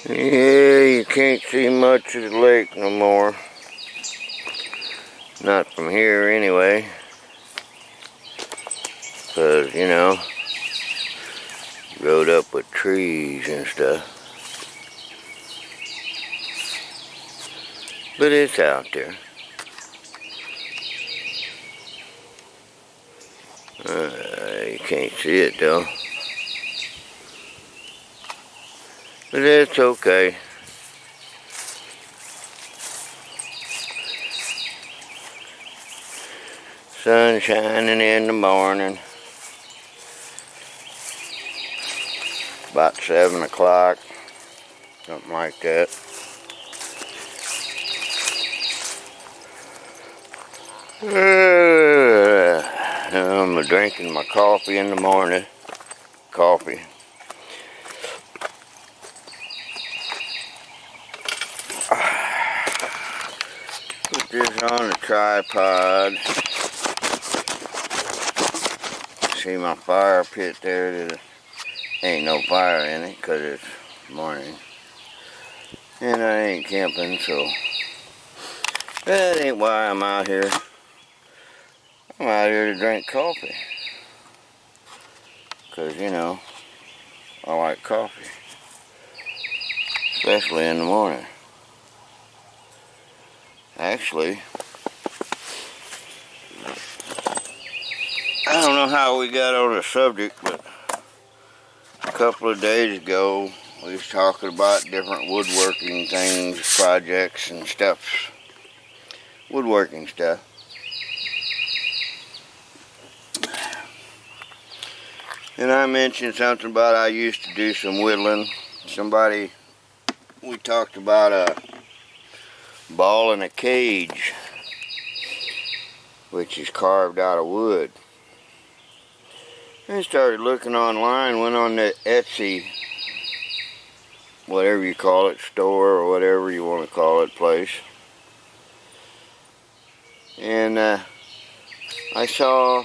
Yeah, you can't see much of the lake no more. Not from here anyway. Because, you know, growed up with trees and stuff. But it's out there. You can't see it though. But it's okay. Sun shining in the morning. About 7 o'clock. Something like that. I'm drinking my coffee in the morning. Coffee. Put this on the tripod. See my fire pit there? There ain't no fire in it because it's morning. And I ain't camping, so that ain't why I'm out here. I'm out here to drink coffee. Because, you know, I like coffee. Especially in the morning. Actually, I don't know how we got on the subject, but a couple of days ago, we was talking about different woodworking things, projects and stuff. Woodworking stuff. And I mentioned something about I used to do some whittling. We talked about a ball in a cage, which is carved out of wood. I started looking online, went on the Etsy, whatever you call it, store or whatever you want to call it, place. And I saw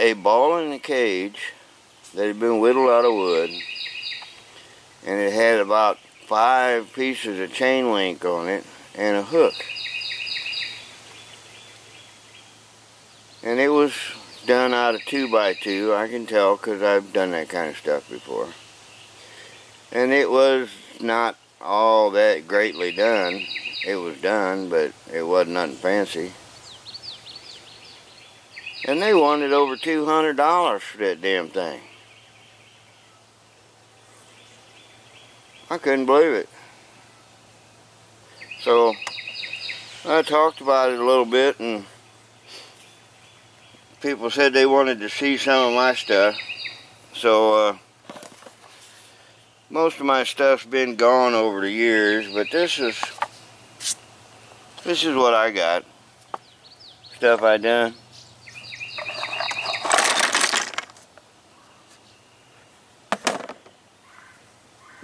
a ball in a cage that had been whittled out of wood, and it had about 5 pieces of chain link on it and a hook. And it was done out of 2x2, I can tell because I've done that kind of stuff before. And it was not all that greatly done. It was done, but it wasn't nothing fancy. And they wanted over $200 for that damn thing. I couldn't believe it. So I talked about it a little bit, and people said they wanted to see some of my stuff. So most of my stuff's been gone over the years, but this is what I got. Stuff I done.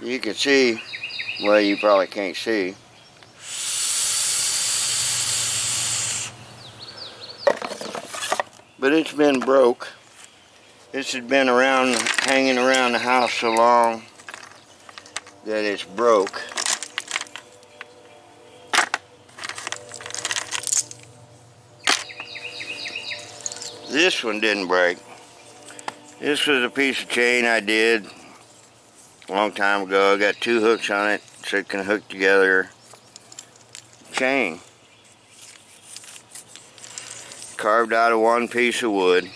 You can see, well, you probably can't see. But it's been broke. This has been hanging around the house so long that it's broke. This one didn't break. This was a piece of chain I did a long time ago. I got 2 hooks on it so it can hook together chain. Carved out of 1 piece of wood.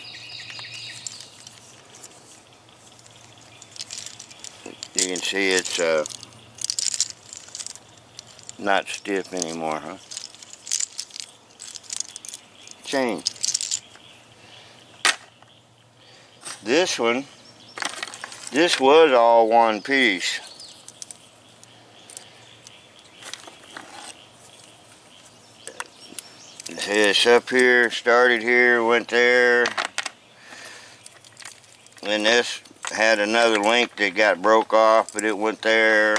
You can see it's not stiff anymore, huh? Chain. This one, this was all 1 piece. It's up here, started here, went there. And this had another link that got broke off, but it went there.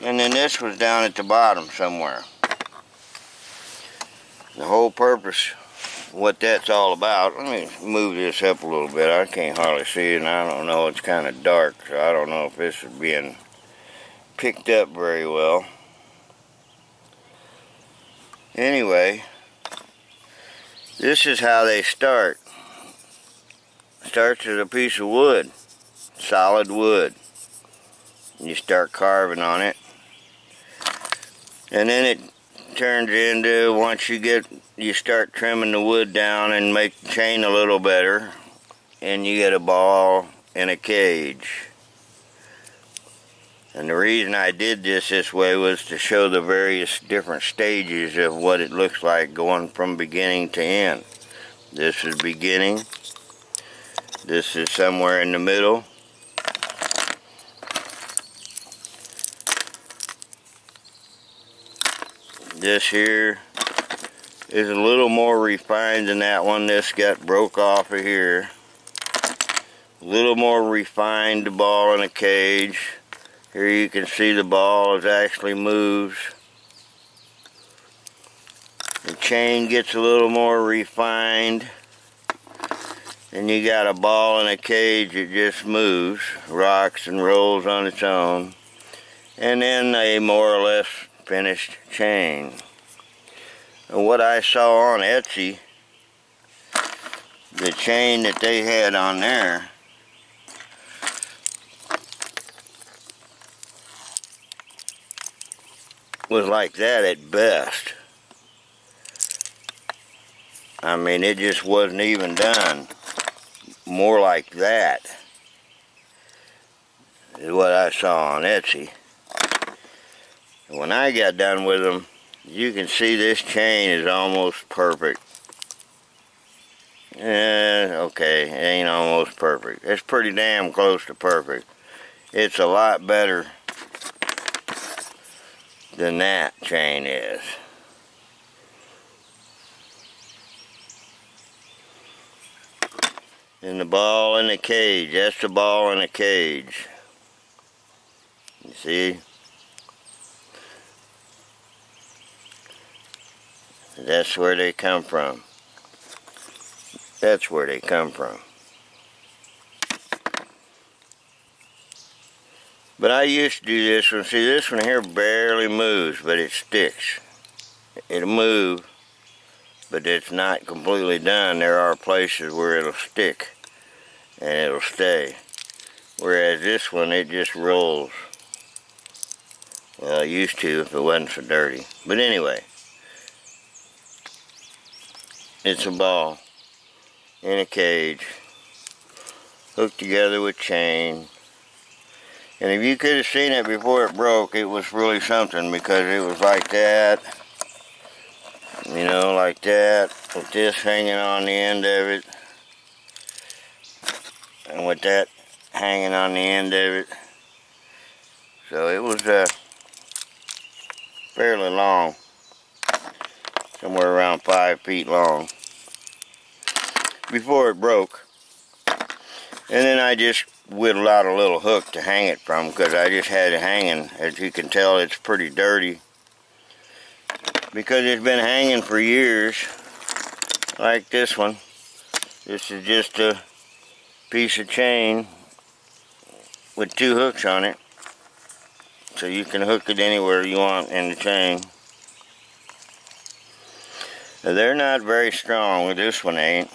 And then this was down at the bottom somewhere. The whole purpose what that's all about. Let me move this up a little bit. I can't hardly see it, and I don't know. It's kind of dark, so I don't know if this is being picked up very well. Anyway, this is how they start. Starts as a piece of wood, solid wood. You start carving on it, and then it turns into, once you start trimming the wood down and make the chain a little better, and you get a ball in a cage. And the reason I did this way was to show the various different stages of what it looks like going from beginning to end. This is beginning. This is somewhere in the middle. This here is a little more refined than that one. This got broke off of here. A little more refined, the ball in a cage. Here you can see the ball as actually moves. The chain gets a little more refined. And you got a ball in a cage that just moves, rocks and rolls on its own. And then a more or less finished chain. And what I saw on Etsy, the chain that they had on there, was like that at best. I mean, it just wasn't even done. More like that is what I saw on Etsy. And when I got done with them, you can see this chain is almost perfect. Okay, it ain't almost perfect. It's pretty damn close to perfect. It's a lot better than that chain is. And the ball in the cage, that's the ball in the cage. You see? That's where they come from. That's where they come from. But I used to do this one. See, this one here barely moves, but it sticks. It'll move, but it's not completely done. There are places where it'll stick and it'll stay. Whereas this one, it just rolls. Well, it used to if it wasn't so dirty. But anyway, it's a ball in a cage, hooked together with chain. And if you could have seen it before it broke, it was really something, because it was like that. You know, like that, with this hanging on the end of it, and with that hanging on the end of it. So it was fairly long, somewhere around 5 feet long, before it broke. And then I just whittled out a little hook to hang it from, because I just had it hanging. As you can tell, it's pretty dirty, because it's been hanging for years, like this one. This is just a piece of chain with 2 hooks on it, so you can hook it anywhere you want in the chain. Now, they're not very strong. This one ain't.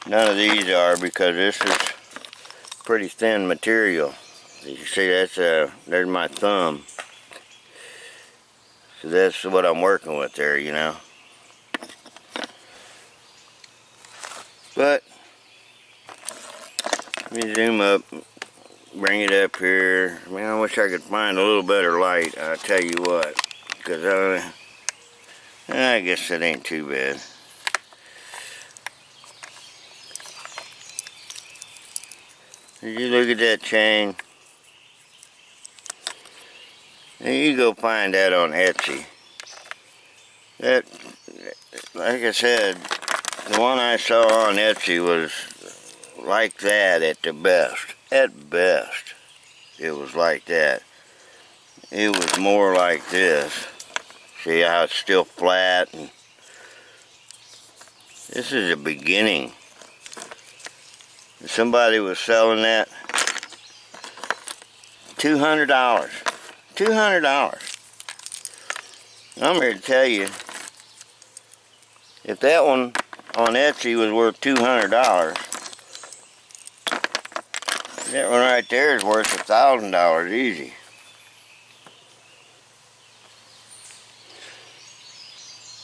None of these are, because this is pretty thin material. You can see that's there's my thumb. So that's what I'm working with there, you know. But let me zoom up, bring it up here. I mean, I wish I could find a little better light, I'll tell you what, because I guess it ain't too bad. Did you look at that chain? And you go find that on Etsy. That, like I said, the one I saw on Etsy was like that at the best. At best, it was like that. It was more like this. See how it's still flat? And This is the beginning. Somebody was selling that $200. $200. I'm here to tell you, if that one on Etsy was worth $200, that one right there is worth $1,000 easy.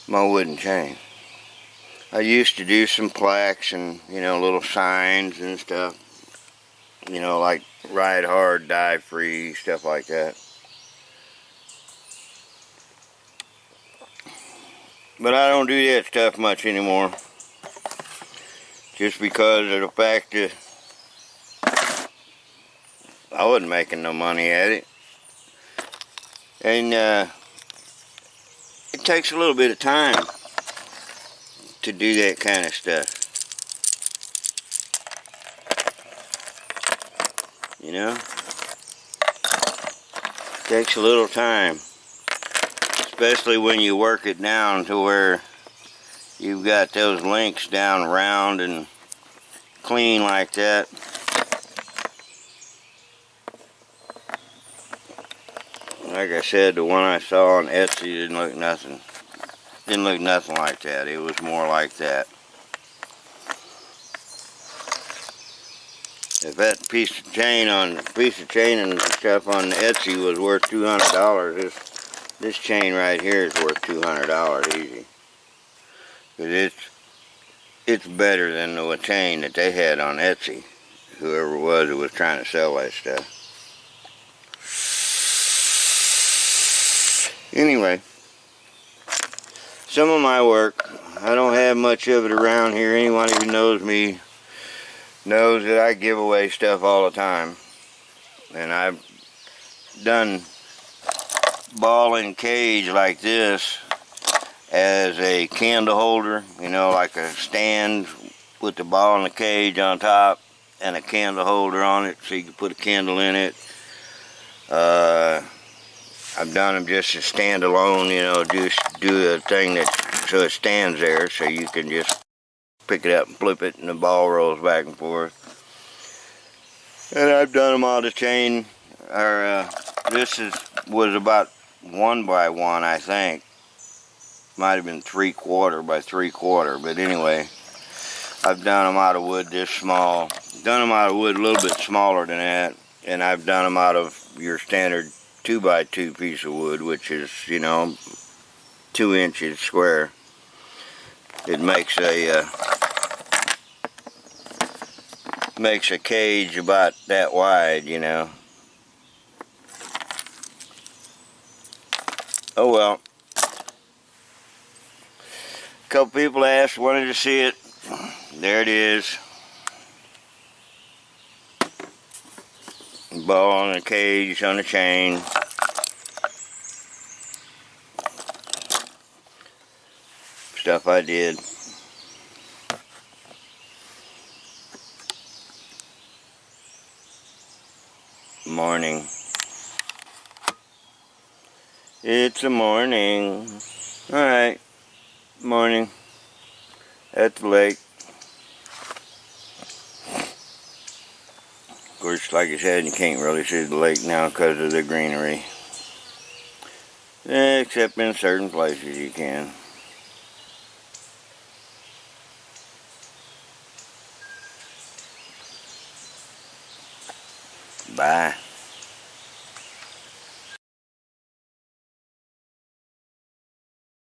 My wooden chain. I used to do some plaques and, little signs and stuff. Like ride hard, die free, stuff like that. But I don't do that stuff much anymore. Just because of the fact that I wasn't making no money at it. And it takes a little bit of time to do that kind of stuff. Takes a little time. Especially when you work it down to where you've got those links down round and clean like that. Like I said, the one I saw on Etsy didn't look nothing like that. It was more like that. If that piece of chain and stuff on Etsy was worth $200, this chain right here is worth $200 easy. Because it's better than the chain that they had on Etsy. Whoever it was that was trying to sell that stuff. Anyway, some of my work, I don't have much of it around here. Anyone who knows me knows that I give away stuff all the time. And I've done ball and cage like this as a candle holder, like a stand with the ball and the cage on top and a candle holder on it so you can put a candle in it. I've done them just to stand alone, just do a thing so it stands there so you can just pick it up and flip it and the ball rolls back and forth. And I've done them all to chain, this was about 1 by 1, I think. Might have been 3/4 by 3/4, but anyway, I've done them out of wood this small. Done them out of wood a little bit smaller than that, and I've done them out of your standard 2 by 2 piece of wood, which is 2 inches square. It makes a cage about that wide, Oh well. A couple people asked, wanted to see it. There it is. Ball on the cage, on the chain. Stuff I did. Morning. It's a morning. Alright. Morning. At the lake. Of course, like I said, you can't really see the lake now because of the greenery. Except in certain places you can. Bye.